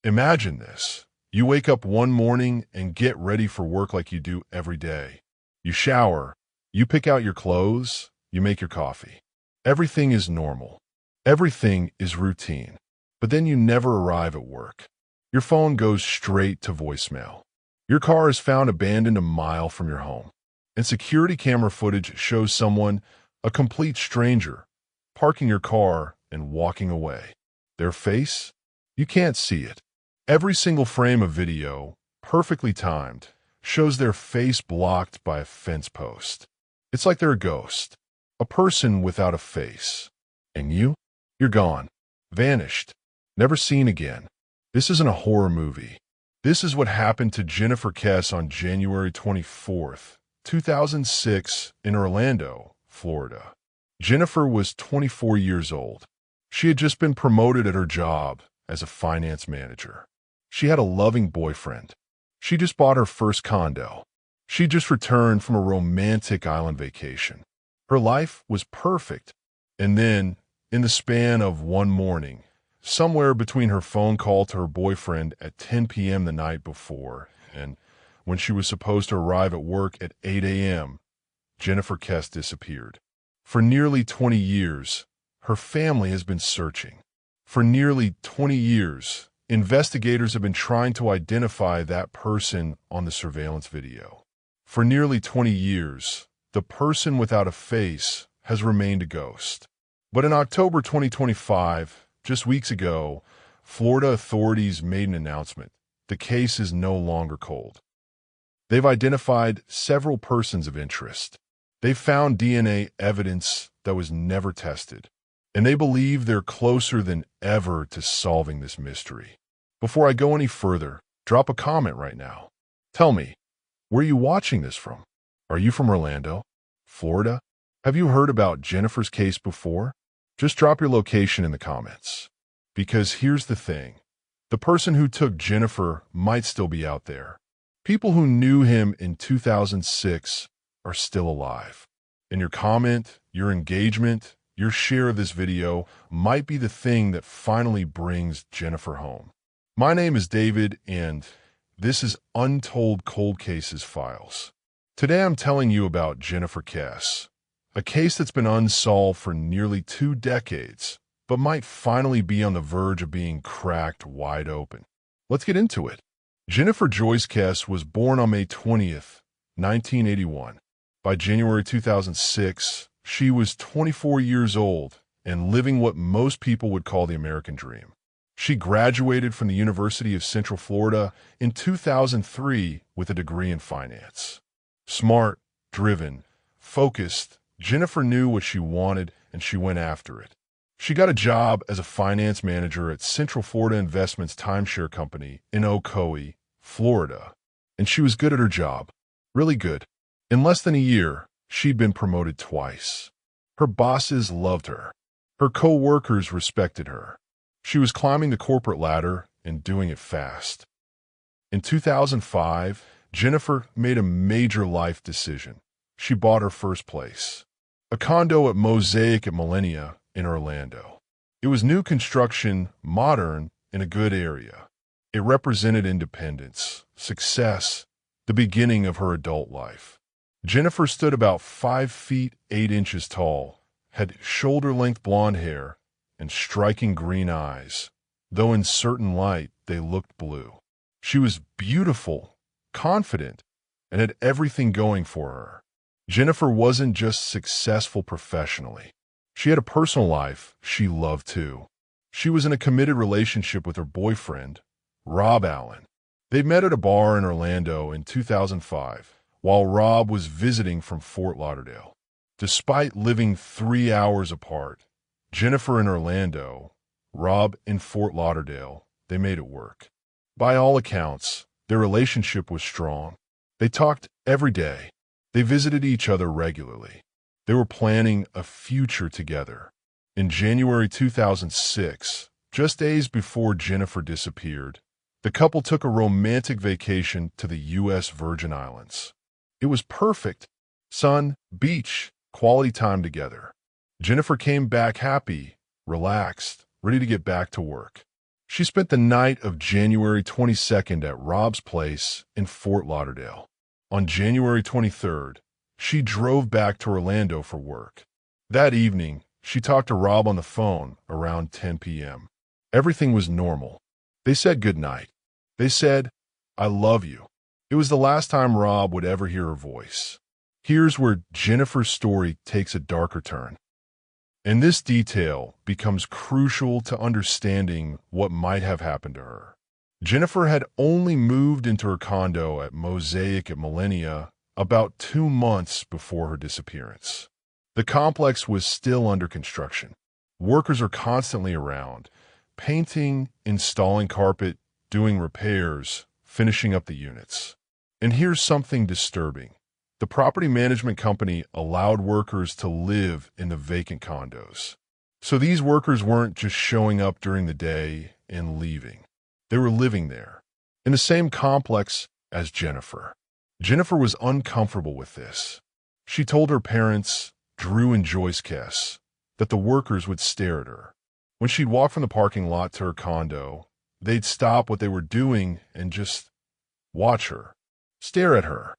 Imagine this. You wake up one morning and get ready for work like you do every day. You shower, you pick out your clothes, you make your coffee. Everything is normal. Everything is routine. But then you never arrive at work. Your phone goes straight to voicemail. Your car is found abandoned a mile from your home. And security camera footage shows someone, a complete stranger, parking your car and walking away. Their face? You can't see it. Every single frame of video, perfectly timed, shows their face blocked by a fence post. It's like they're a ghost, a person without a face. And you're gone, vanished, never seen again. This isn't a horror movie. This is what happened to Jennifer Kess on January 24th, 2006 in Orlando, Florida. Jennifer was 24 years old. She had just been promoted at her job as a finance manager. She had a loving boyfriend. She just bought her first condo. She just returned from a romantic island vacation. Her life was perfect. And then, in the span of one morning, somewhere between her phone call to her boyfriend at 10 p.m. the night before and when she was supposed to arrive at work at 8 a.m., Jennifer Kess disappeared. For nearly 20 years, her family has been searching. For nearly 20 years, investigators have been trying to identify that person on the surveillance video. For nearly 20 years, the person without a face has remained a ghost. But in October 2025, just weeks ago, Florida authorities made an announcement. The case is no longer cold. They've identified several persons of interest. They've found DNA evidence that was never tested. And they believe they're closer than ever to solving this mystery. Before I go any further, drop a comment right now. Tell me, where are you watching this from? Are you from Orlando, Florida? Have you heard about Jennifer's case before? Just drop your location in the comments. Because here's the thing. The person who took Jennifer might still be out there. People who knew him in 2006 are still alive. And your comment, your engagement, your share of this video might be the thing that finally brings Jennifer home. My name is David, and this is Untold Cold Cases Files. Today I'm telling you about Jennifer Kess, a case that's been unsolved for nearly 2 decades, but might finally be on the verge of being cracked wide open. Let's get into it. Jennifer Joyce Kess was born on May 20th, 1981. By January 2006, she was 24 years old and living what most people would call the American dream. She graduated from the University of Central Florida in 2003 with a degree in finance. Smart, driven, focused, Jennifer knew what she wanted and she went after it. She got a job as a finance manager at Central Florida Investments timeshare company in Ocoee, Florida. And she was good at her job. Really good. In less than a year, she'd been promoted twice. Her bosses loved her. Her co-workers respected her. She was climbing the corporate ladder and doing it fast. In 2005, Jennifer made a major life decision. She bought her first place, a condo at Mosaic at Millennia in Orlando. It was new construction, modern, in a good area. It represented independence, success, the beginning of her adult life. Jennifer stood about 5 feet 8 inches tall, had shoulder-length blonde hair, and striking green eyes, though in certain light they looked blue. She was beautiful, confident, and had everything going for her. Jennifer wasn't just successful professionally. She had a personal life she loved too. She was in a committed relationship with her boyfriend, Rob Allen. They met at a bar in Orlando in 2005, while Rob was visiting from Fort Lauderdale. Despite living 3 hours apart, Jennifer in Orlando, Rob in Fort Lauderdale, they made it work. By all accounts, their relationship was strong. They talked every day. They visited each other regularly. They were planning a future together. In January 2006, just days before Jennifer disappeared, the couple took a romantic vacation to the U.S. Virgin Islands. It was perfect. Sun, beach, quality time together. Jennifer came back happy, relaxed, ready to get back to work. She spent the night of January 22nd at Rob's place in Fort Lauderdale. On January 23rd, she drove back to Orlando for work. That evening, she talked to Rob on the phone around 10 p.m. Everything was normal. They said goodnight. They said, "I love you." It was the last time Rob would ever hear her voice. Here's where Jennifer's story takes a darker turn. And this detail becomes crucial to understanding what might have happened to her. Jennifer had only moved into her condo at Mosaic at Millennia about 2 months before her disappearance. The complex was still under construction. Workers are constantly around, painting, installing carpet, doing repairs, finishing up the units. And here's something disturbing. The property management company allowed workers to live in the vacant condos. So these workers weren't just showing up during the day and leaving. They were living there, in the same complex as Jennifer. Jennifer was uncomfortable with this. She told her parents, Drew and Joyce Kess, that the workers would stare at her. When she'd walk from the parking lot to her condo, they'd stop what they were doing and just watch her, stare at her.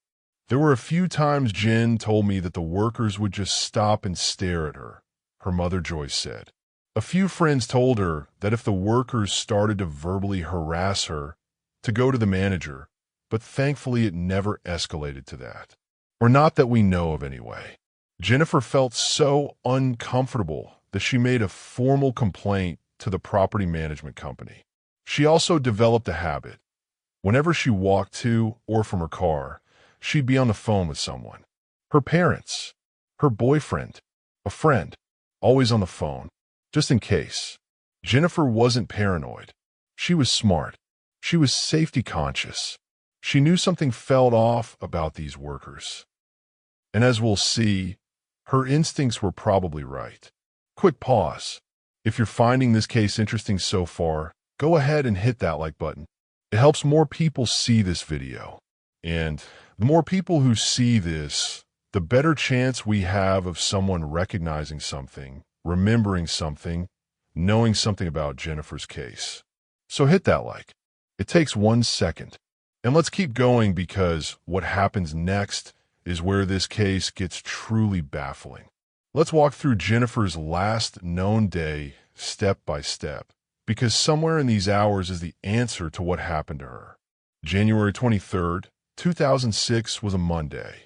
There were a few times Jen told me that the workers would just stop and stare at her, her mother Joyce said. A few friends told her that if the workers started to verbally harass her, to go to the manager, but thankfully it never escalated to that. Or not that we know of anyway. Jennifer felt so uncomfortable that she made a formal complaint to the property management company. She also developed a habit. Whenever she walked to or from her car, she'd be on the phone with someone. Her parents, her boyfriend, a friend, always on the phone, just in case. Jennifer wasn't paranoid. She was smart. She was safety conscious. She knew something felt off about these workers. And as we'll see, her instincts were probably right. Quick pause. If you're finding this case interesting so far, go ahead and hit that like button. It helps more people see this video. And the more people who see this, the better chance we have of someone recognizing something, remembering something, knowing something about Jennifer's case. So hit that like. It takes 1 second. And let's keep going because what happens next is where this case gets truly baffling. Let's walk through Jennifer's last known day, step by step, because somewhere in these hours is the answer to what happened to her. January 23rd, 2006 was a Monday.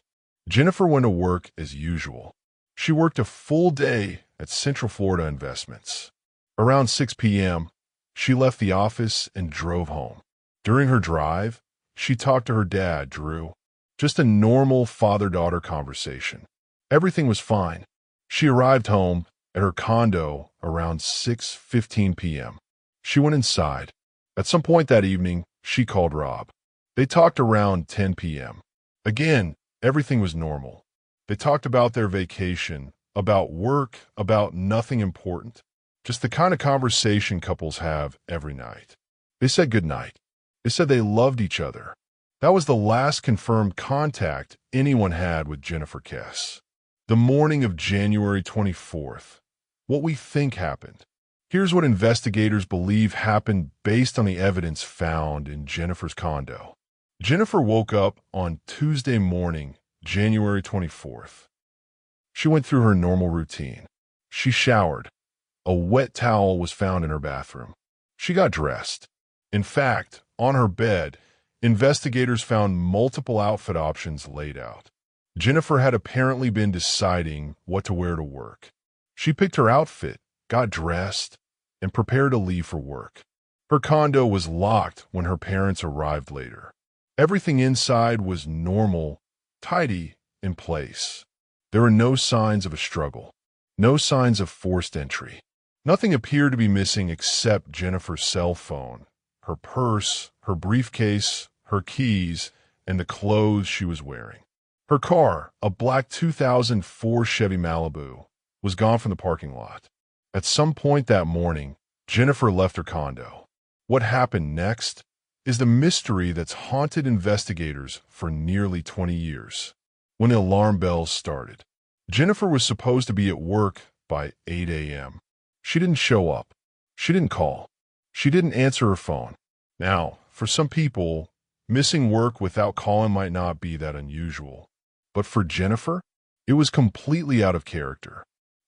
Jennifer went to work as usual. She worked a full day at Central Florida Investments. Around 6 p.m., she left the office and drove home. During her drive, she talked to her dad, Drew. Just a normal father-daughter conversation. Everything was fine. She arrived home at her condo around 6:15 p.m. She went inside. At some point that evening, she called Rob. They talked around 10 p.m. Again, everything was normal. They talked about their vacation, about work, about nothing important. Just the kind of conversation couples have every night. They said goodnight. They said they loved each other. That was the last confirmed contact anyone had with Jennifer Kess. The morning of January 24th, what we think happened. Here's what investigators believe happened based on the evidence found in Jennifer's condo. Jennifer woke up on Tuesday morning, January 24th. She went through her normal routine. She showered. A wet towel was found in her bathroom. She got dressed. In fact, on her bed, investigators found multiple outfit options laid out. Jennifer had apparently been deciding what to wear to work. She picked her outfit, got dressed, and prepared to leave for work. Her condo was locked when her parents arrived later. Everything inside was normal, tidy, in place. There were no signs of a struggle, no signs of forced entry. Nothing appeared to be missing except Jennifer's cell phone, her purse, her briefcase, her keys, and the clothes she was wearing. Her car, a black 2004 Chevy Malibu, was gone from the parking lot. At some point that morning, Jennifer left her condo. What happened next is the mystery that's haunted investigators for nearly 20 years. When the alarm bells started, Jennifer was supposed to be at work by 8 a.m. She didn't show up. She didn't call. She didn't answer her phone. Now, for some people, missing work without calling might not be that unusual. But for Jennifer, it was completely out of character.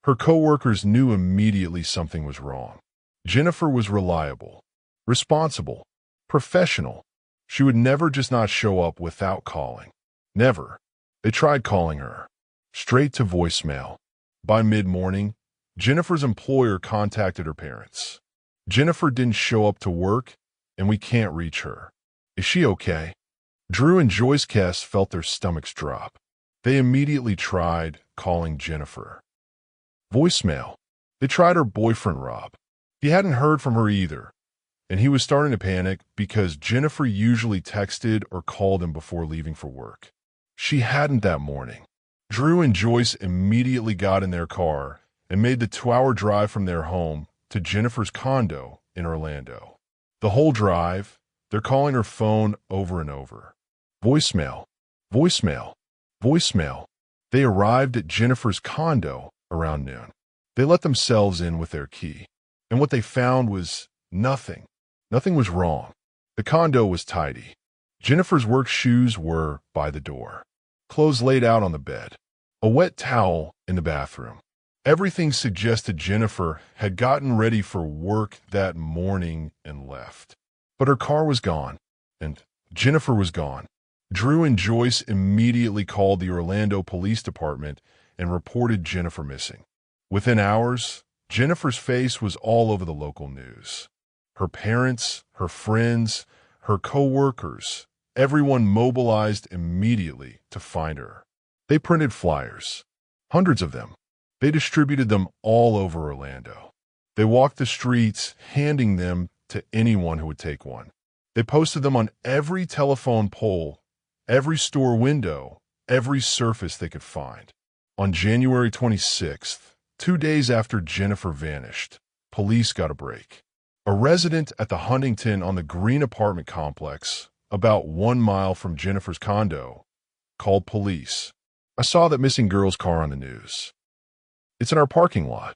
Her coworkers knew immediately something was wrong. Jennifer was reliable, responsible, professional. She would never just not show up without calling. Never. They tried calling her. Straight to voicemail. By mid-morning, Jennifer's employer contacted her parents. Jennifer didn't show up to work, and we can't reach her. Is she okay? Drew and Joyce Kess felt their stomachs drop. They immediately tried calling Jennifer. Voicemail. They tried her boyfriend, Rob. He hadn't heard from her either, and he was starting to panic because Jennifer usually texted or called him before leaving for work. She hadn't that morning. Drew and Joyce immediately got in their car and made the 2-hour drive from their home to Jennifer's condo in Orlando. The whole drive, they're calling her phone over and over. Voicemail, voicemail, voicemail. They arrived at Jennifer's condo around noon. They let themselves in with their key, and what they found was nothing. Nothing was wrong. The condo was tidy. Jennifer's work shoes were by the door. Clothes laid out on the bed. A wet towel in the bathroom. Everything suggested Jennifer had gotten ready for work that morning and left. But her car was gone, and Jennifer was gone. Drew and Joyce immediately called the Orlando Police Department and reported Jennifer missing. Within hours, Jennifer's face was all over the local news. Her parents, her friends, her co-workers, everyone mobilized immediately to find her. They printed flyers, hundreds of them. They distributed them all over Orlando. They walked the streets, handing them to anyone who would take one. They posted them on every telephone pole, every store window, every surface they could find. On January 26th, 2 days after Jennifer vanished, police got a break. A resident at the Huntington on the Green apartment complex, about 1 mile from Jennifer's condo, called police. I saw that missing girl's car on the news. It's in our parking lot.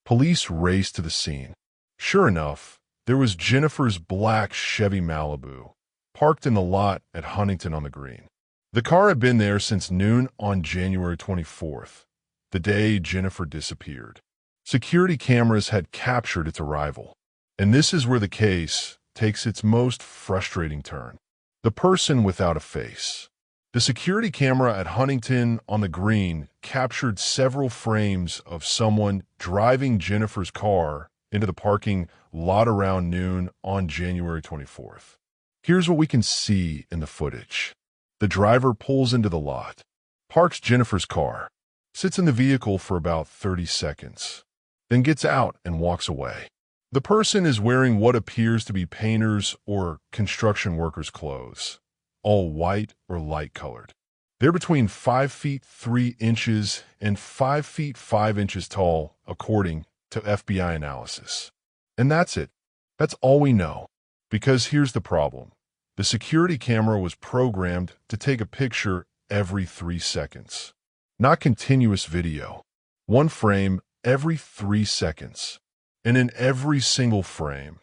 Police raced to the scene. Sure enough, there was Jennifer's black Chevy Malibu, parked in the lot at Huntington on the Green. The car had been there since noon on January 24th, the day Jennifer disappeared. Security cameras had captured its arrival. And this is where the case takes its most frustrating turn. The person without a face. The security camera at Huntington on the Green captured several frames of someone driving Jennifer's car into the parking lot around noon on January 24th. Here's what we can see in the footage. The driver pulls into the lot, parks Jennifer's car, sits in the vehicle for about 30 seconds, then gets out and walks away. The person is wearing what appears to be painters' or construction workers' clothes, all white or light-colored. They're between 5 feet 3 inches and 5 feet 5 inches tall, according to FBI analysis. And that's it. That's all we know. Because here's the problem. The security camera was programmed to take a picture every 3 seconds. Not continuous video. One frame every 3 seconds. And in every single frame,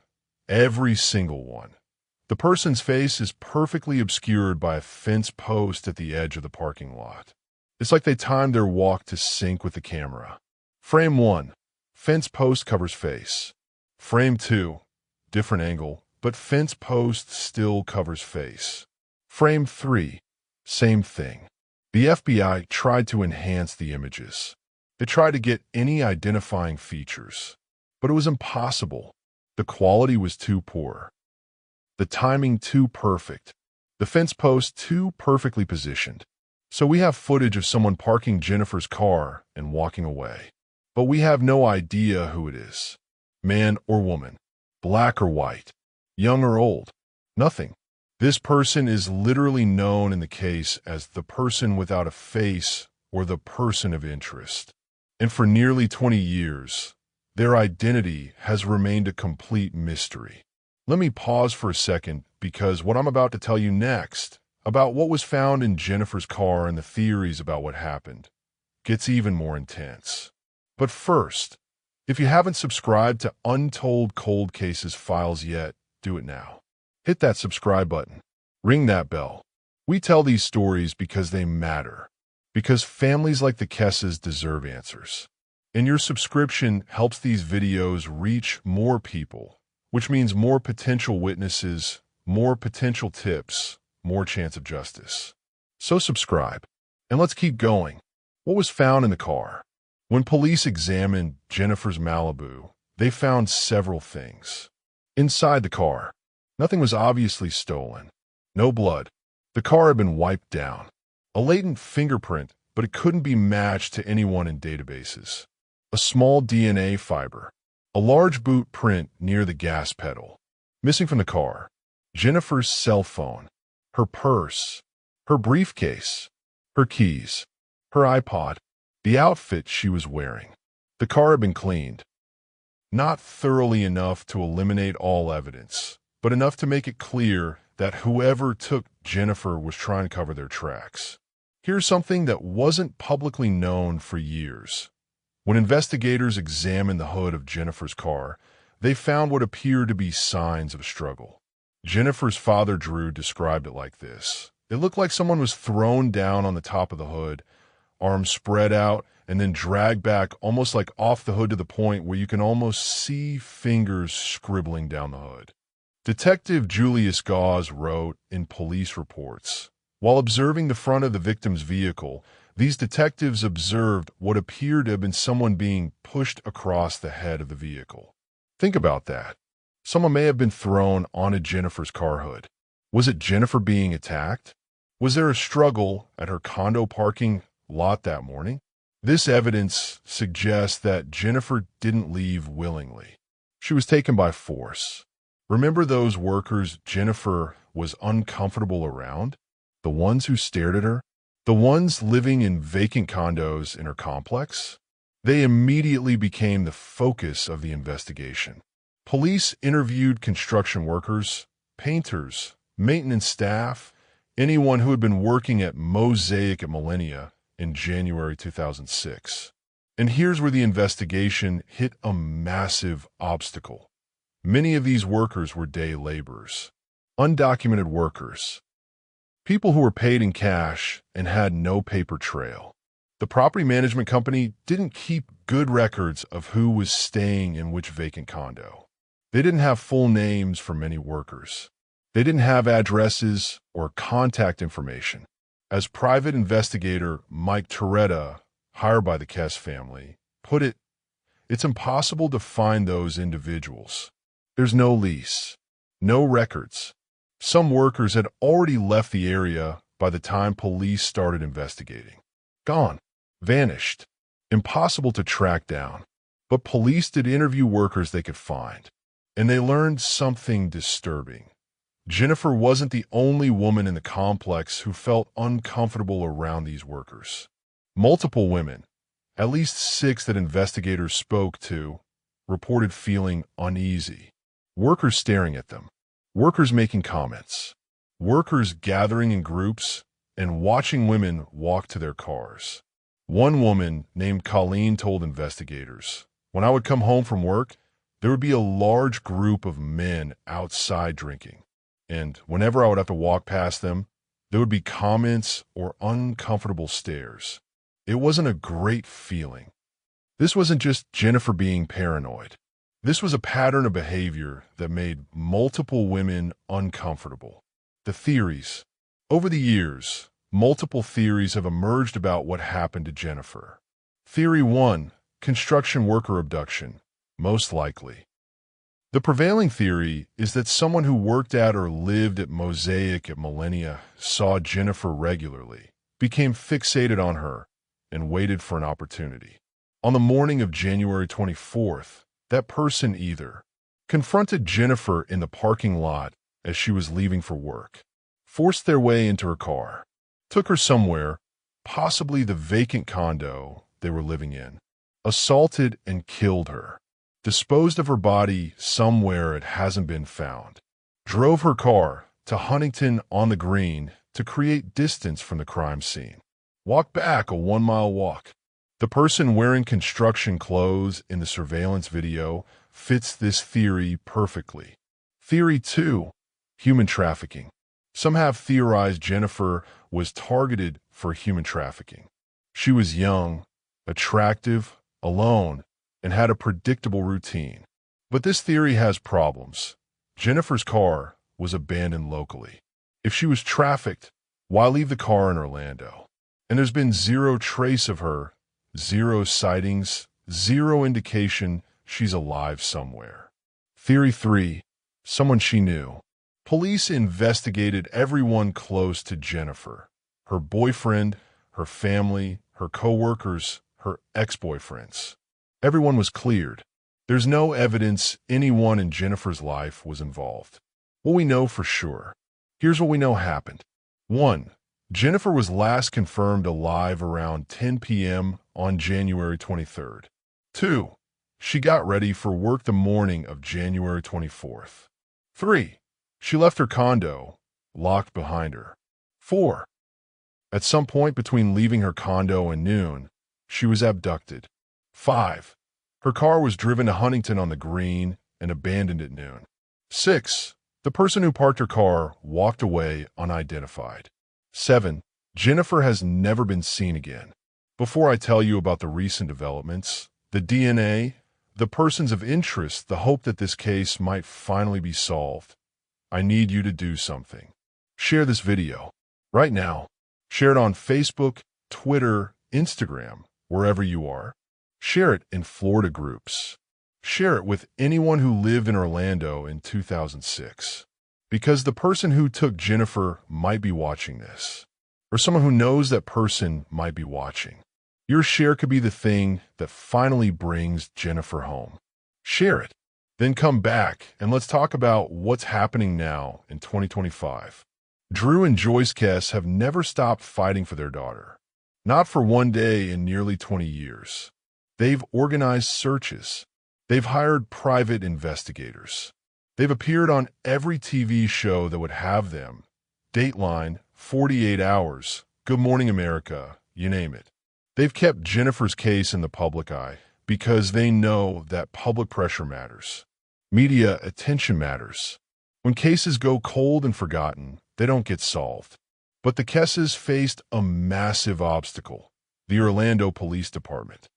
every single one, the person's face is perfectly obscured by a fence post at the edge of the parking lot. It's like they timed their walk to sync with the camera. Frame 1, fence post covers face. Frame 2, different angle, but fence post still covers face. Frame 3, same thing. The FBI tried to enhance the images. They tried to get any identifying features. But it was impossible. The quality was too poor. The timing too perfect. The fence post too perfectly positioned. So we have footage of someone parking Jennifer's car and walking away. But we have no idea who it is. Man or woman. Black or white. Young or old. Nothing. This person is literally known in the case as the person without a face or the person of interest. And for nearly 20 years, their identity has remained a complete mystery. Let me pause for a second because what I'm about to tell you next about what was found in Jennifer's car and the theories about what happened gets even more intense. But first, If you haven't subscribed to Untold Cold Cases Files yet, do it now. Hit that subscribe button. Ring that bell. We tell these stories because they matter. Because families like the Kesses deserve answers. And your subscription helps these videos reach more people, which means more potential witnesses, more potential tips, more chance of justice. So subscribe, and let's keep going. What was found in the car? When police examined Jennifer's Malibu, they found several things. Inside the car, nothing was obviously stolen. No blood. The car had been wiped down. A latent fingerprint, but it couldn't be matched to anyone in databases. A small DNA fiber. A large boot print near the gas pedal. Missing from the car, Jennifer's cell phone, her purse, her briefcase, her keys, her iPod, the outfit she was wearing. The car had been cleaned. Not thoroughly enough to eliminate all evidence, but enough to make it clear that whoever took Jennifer was trying to cover their tracks. Here's something that wasn't publicly known for years. When investigators examined the hood of Jennifer's car, they found what appeared to be signs of a struggle. Jennifer's father, Drew, described it like this. It looked like someone was thrown down on the top of the hood, arms spread out, and then dragged back almost like off the hood to the point where you can almost see fingers scribbling down the hood. Detective Julius Gauze wrote in police reports, while observing the front of the victim's vehicle, these detectives observed what appeared to have been someone being pushed across the head of the vehicle. Think about that. Someone may have been thrown onto Jennifer's car hood. Was it Jennifer being attacked? Was there a struggle at her condo parking lot that morning? This evidence suggests that Jennifer didn't leave willingly. She was taken by force. Remember those workers Jennifer was uncomfortable around? The ones who stared at her? The ones living in vacant condos in her complex? They immediately became the focus of the investigation. Police interviewed construction workers, painters, maintenance staff, anyone who had been working at Mosaic at Millennia in January 2006. And here's where the investigation hit a massive obstacle. Many of these workers were day laborers, undocumented workers, people who were paid in cash and had no paper trail. The property management company didn't keep good records of who was staying in which vacant condo. They didn't have full names for many workers. They didn't have addresses or contact information. As private investigator Mike Toretta, hired by the Kess family, put it, it's impossible to find those individuals. There's no lease, no records. Some workers had already left the area by the time police started investigating. Gone, vanished, impossible to track down. But police did interview workers they could find, and they learned something disturbing. Jennifer wasn't the only woman in the complex who felt uncomfortable around these workers. Multiple women, at least 6 that investigators spoke to, reported feeling uneasy. Workers staring at them, workers making comments, workers gathering in groups and watching women walk to their cars. One woman named Colleen told investigators, "When I would come home from work, there would be a large group of men outside drinking. And whenever I would have to walk past them, there would be comments or uncomfortable stares. It wasn't a great feeling." This wasn't just Jennifer being paranoid. This was a pattern of behavior that made multiple women uncomfortable. The theories. Over the years, multiple theories have emerged about what happened to Jennifer. Theory 1, construction worker abduction, most likely. The prevailing theory is that someone who worked at or lived at Mosaic at Millennia saw Jennifer regularly, became fixated on her, and waited for an opportunity. On the morning of January 24th, that person either confronted Jennifer in the parking lot as she was leaving for work, forced their way into her car, took her somewhere, possibly the vacant condo they were living in, assaulted and killed her, disposed of her body somewhere it hasn't been found, drove her car to Huntington on the Green to create distance from the crime scene, walked back a 1-mile walk, The person wearing construction clothes in the surveillance video fits this theory perfectly. Theory 2. Human trafficking. Some have theorized Jennifer was targeted for human trafficking. She was young, attractive, alone, and had a predictable routine. But this theory has problems. Jennifer's car was abandoned locally. If she was trafficked, why leave the car in Orlando? And there's been zero trace of her, zero sightings, zero indication she's alive somewhere. Theory 3. Someone she knew. Police investigated everyone close to Jennifer. Her boyfriend, her family, her co-workers, her ex-boyfriends. Everyone was cleared. There's no evidence anyone in Jennifer's life was involved. What we know for sure. Here's what we know happened. 1. Jennifer was last confirmed alive around 10 p.m. on January 23rd. 2. She got ready for work the morning of January 24th. 3. She left her condo, locked behind her. 4. At some point between leaving her condo and noon, she was abducted. 5. Her car was driven to Huntington on the Green and abandoned at noon. 6. The person who parked her car walked away unidentified. 7. Jennifer has never been seen again. Before I tell you about the recent developments, the DNA, the persons of interest, the hope that this case might finally be solved, I need you to do something. Share this video. Right now. Share it on Facebook, Twitter, Instagram, wherever you are. Share it in Florida groups. Share it with anyone who lived in Orlando in 2006. Because the person who took Jennifer might be watching this. Or someone who knows that person might be watching. Your share could be the thing that finally brings Jennifer home. Share it. Then come back and let's talk about what's happening now in 2025. Drew and Joyce Kess have never stopped fighting for their daughter. Not for one day in nearly 20 years. They've organized searches. They've hired private investigators. They've appeared on every TV show that would have them. Dateline, 48 Hours, Good Morning America, you name it. They've kept Jennifer's case in the public eye because they know that public pressure matters. Media attention matters. When cases go cold and forgotten, they don't get solved. But the Kesses faced a massive obstacle, the Orlando Police Department.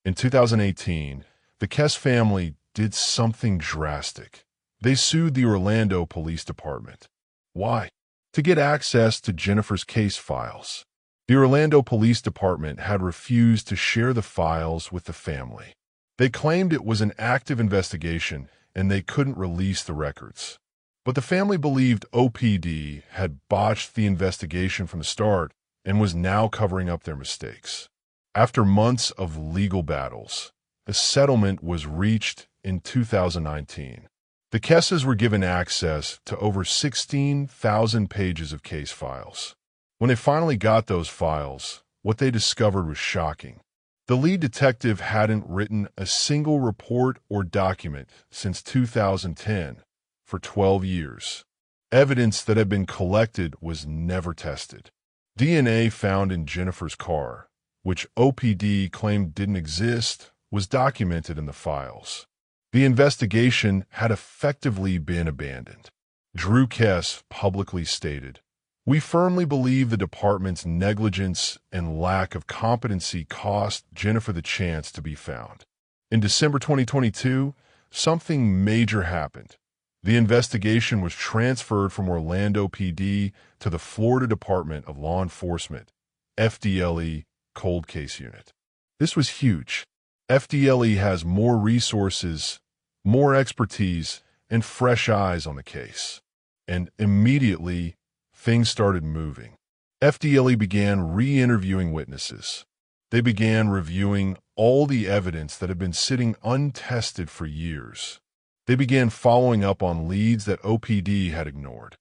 In 2018, the Kess family did something drastic. They sued the Orlando Police Department. Why? To get access to Jennifer's case files. The Orlando Police Department had refused to share the files with the family. They claimed it was an active investigation and they couldn't release the records. But the family believed OPD had botched the investigation from the start and was now covering up their mistakes. After months of legal battles, a settlement was reached in 2019. The Kesses were given access to over 16,000 pages of case files. When they finally got those files, what they discovered was shocking. The lead detective hadn't written a single report or document since 2010, for 12 years. Evidence that had been collected was never tested. DNA found in Jennifer's car, which OPD claimed didn't exist, was documented in the files. The investigation had effectively been abandoned. Drew Kess publicly stated, "We firmly believe the department's negligence and lack of competency cost Jennifer the chance to be found." In December 2022, something major happened. The investigation was transferred from Orlando PD to the Florida Department of Law Enforcement, FDLE Cold Case Unit. This was huge. FDLE has more resources, more expertise, and fresh eyes on the case. And immediately, things started moving. FDLE began re-interviewing witnesses. They began reviewing all the evidence that had been sitting untested for years. They began following up on leads that OPD had ignored.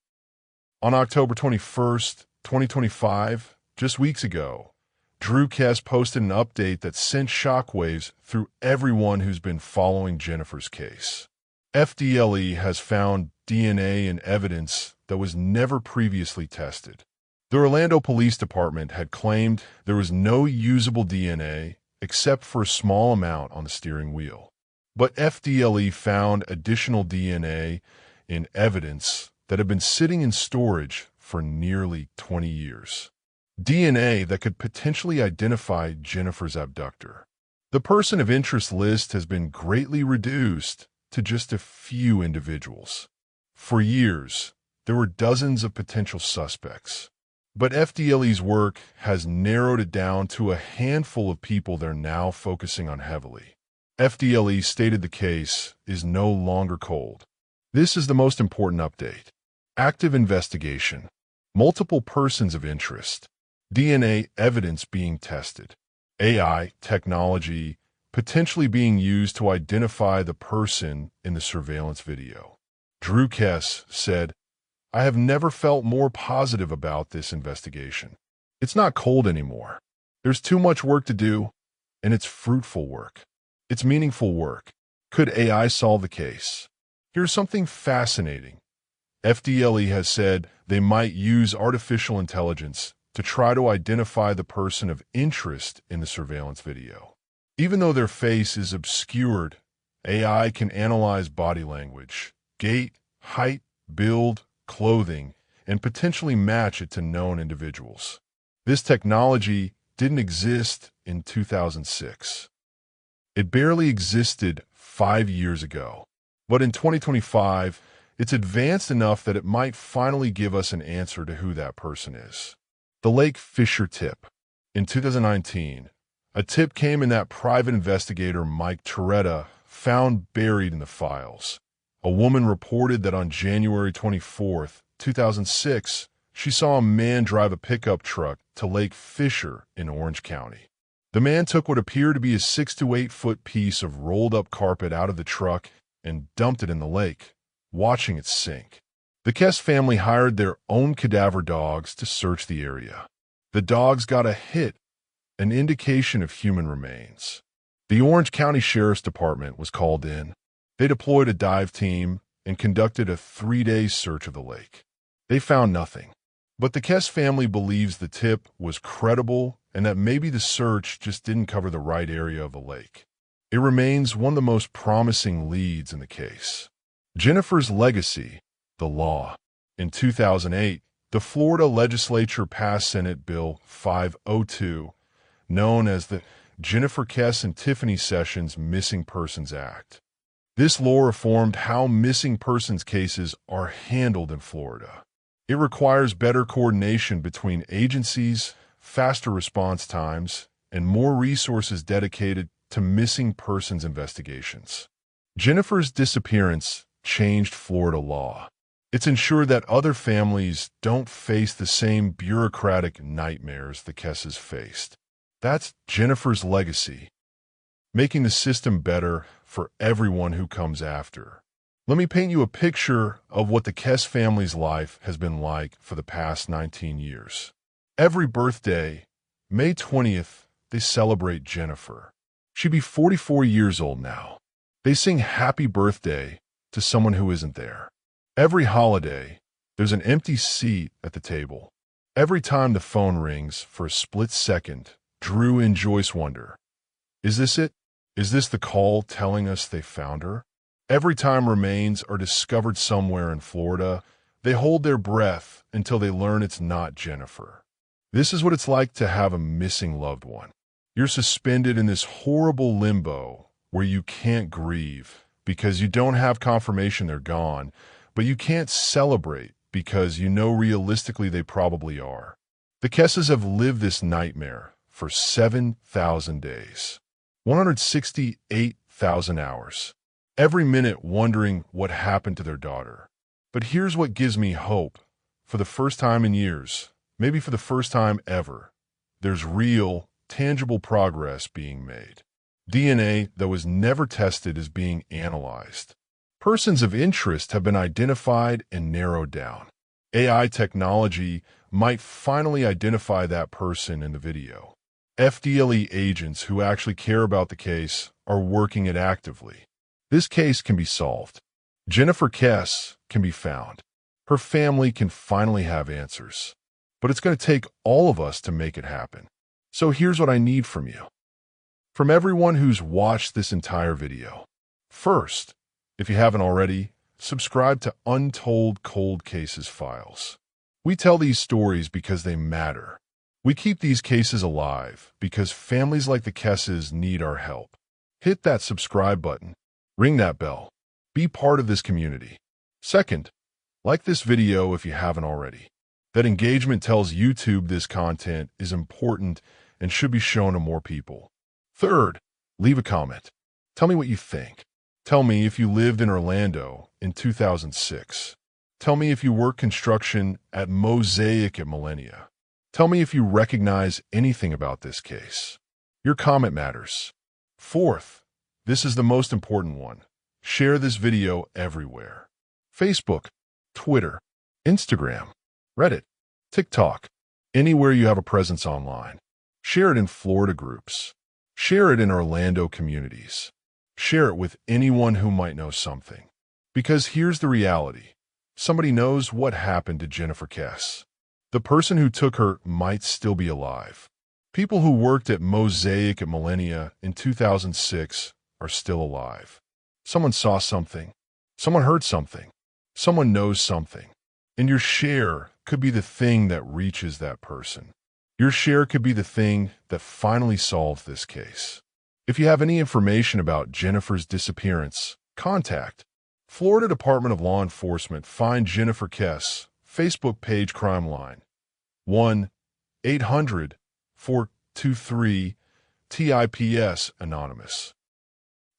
On October 21st, 2025, just weeks ago, Drew Kess posted an update that sent shockwaves through everyone who's been following Jennifer's case. FDLE has found DNA and evidence that was never previously tested. The Orlando Police Department had claimed there was no usable DNA except for a small amount on the steering wheel. But FDLE found additional DNA in evidence that had been sitting in storage for nearly 20 years. DNA that could potentially identify Jennifer's abductor. The person of interest list has been greatly reduced to just a few individuals. For years, there were dozens of potential suspects. But FDLE's work has narrowed it down to a handful of people they're now focusing on heavily. FDLE stated the case is no longer cold. This is the most important update. Active investigation. Multiple persons of interest. DNA evidence being tested. AI technology potentially being used to identify the person in the surveillance video. Drew Kess said, "I have never felt more positive about this investigation. It's not cold anymore. There's too much work to do, and it's fruitful work. It's meaningful work. Could AI solve the case?" Here's something fascinating. FDLE has said they might use artificial intelligence to try to identify the person of interest in the surveillance video. Even though their face is obscured, AI can analyze body language, gait, height, build, clothing, and potentially match it to known individuals. This technology didn't exist in 2006. It barely existed 5 years ago. But in 2025, it's advanced enough that it might finally give us an answer to who that person is. The Lake Fisher tip. In 2019, a tip came in that private investigator Mike Toretta found buried in the files. A woman reported that on January 24th, 2006, she saw a man drive a pickup truck to Lake Fisher in Orange County. The man took what appeared to be a 6 to 8 foot piece of rolled up carpet out of the truck and dumped it in the lake, watching it sink. The Kess family hired their own cadaver dogs to search the area. The dogs got a hit, an indication of human remains. The Orange County Sheriff's Department was called in. They deployed a dive team and conducted a 3-day search of the lake. They found nothing. But the Kess family believes the tip was credible and that maybe the search just didn't cover the right area of the lake. It remains one of the most promising leads in the case. Jennifer's legacy, the law. In 2008, the Florida legislature passed Senate Bill 502, known as the Jennifer Kess and Tiffany Sessions Missing Persons Act. This law reformed how missing persons cases are handled in Florida. It requires better coordination between agencies, faster response times, and more resources dedicated to missing persons investigations. Jennifer's disappearance changed Florida law. It's ensured that other families don't face the same bureaucratic nightmares the Kesses faced. That's Jennifer's legacy, making the system better for everyone who comes after. Let me paint you a picture of what the Kess family's life has been like for the past 19 years. Every birthday, May 20th, they celebrate Jennifer. She'd be 44 years old now. They sing happy birthday to someone who isn't there. Every holiday, there's an empty seat at the table. Every time the phone rings for a split second, Drew and Joyce wonder, is this it? Is this the call telling us they found her? Every time remains are discovered somewhere in Florida, they hold their breath until they learn it's not Jennifer. This is what it's like to have a missing loved one. You're suspended in this horrible limbo where you can't grieve because you don't have confirmation they're gone, but you can't celebrate because you know realistically they probably are. The Kesses have lived this nightmare for 7,000 days, 168,000 hours, every minute wondering what happened to their daughter. But here's what gives me hope. For the first time in years, maybe for the first time ever, there's real, tangible progress being made. DNA that was never tested is being analyzed. Persons of interest have been identified and narrowed down. AI technology might finally identify that person in the video. FDLE agents who actually care about the case are working it actively. This case can be solved. Jennifer Kess can be found. Her family can finally have answers. But it's going to take all of us to make it happen. So here's what I need from you. from everyone who's watched this entire video. First, if you haven't already, subscribe to Untold Cold Cases Files. We tell these stories because they matter. We keep these cases alive because families like the Kesses need our help. Hit that subscribe button. Ring that bell. Be part of this community. Second, like this video if you haven't already. That engagement tells YouTube this content is important and should be shown to more people. Third, leave a comment. Tell me what you think. Tell me if you lived in Orlando in 2006. Tell me if you work construction at Mosaic at Millennia. Tell me if you recognize anything about this case. Your comment matters. Fourth, this is the most important one. Share this video everywhere. Facebook, Twitter, Instagram, Reddit, TikTok, anywhere you have a presence online. Share it in Florida groups. Share it in Orlando communities. Share it with anyone who might know something. Because here's the reality. Somebody knows what happened to Jennifer Kess. The person who took her might still be alive. People who worked at Mosaic at Millennia in 2006 are still alive. Someone saw something. Someone heard something. Someone knows something. And your share could be the thing that reaches that person. Your share could be the thing that finally solves this case. If you have any information about Jennifer's disappearance, contact Florida Department of Law Enforcement. Find Jennifer Kess, Facebook page Crime Line, 1-800-423-TIPS Anonymous.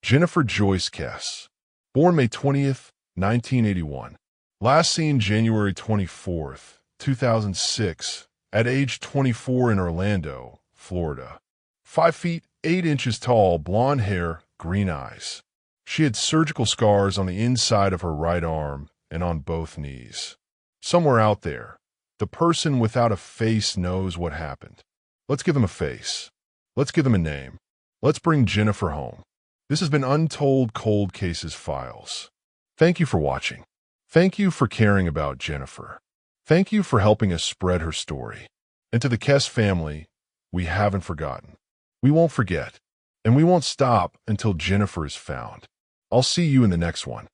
Jennifer Joyce Kess, born May 20th, 1981. Last seen January 24th, 2006, at age 24 in Orlando, Florida. 5 feet, 8 inches tall, blonde hair, green eyes. She had surgical scars on the inside of her right arm and on both knees. Somewhere out there, the person without a face knows what happened. Let's give them a face. Let's give them a name. Let's bring Jennifer home. This has been Untold Cold Cases Files. Thank you for watching. Thank you for caring about Jennifer. Thank you for helping us spread her story. And to the Kess family, we haven't forgotten. We won't forget. And we won't stop until Jennifer is found. I'll see you in the next one.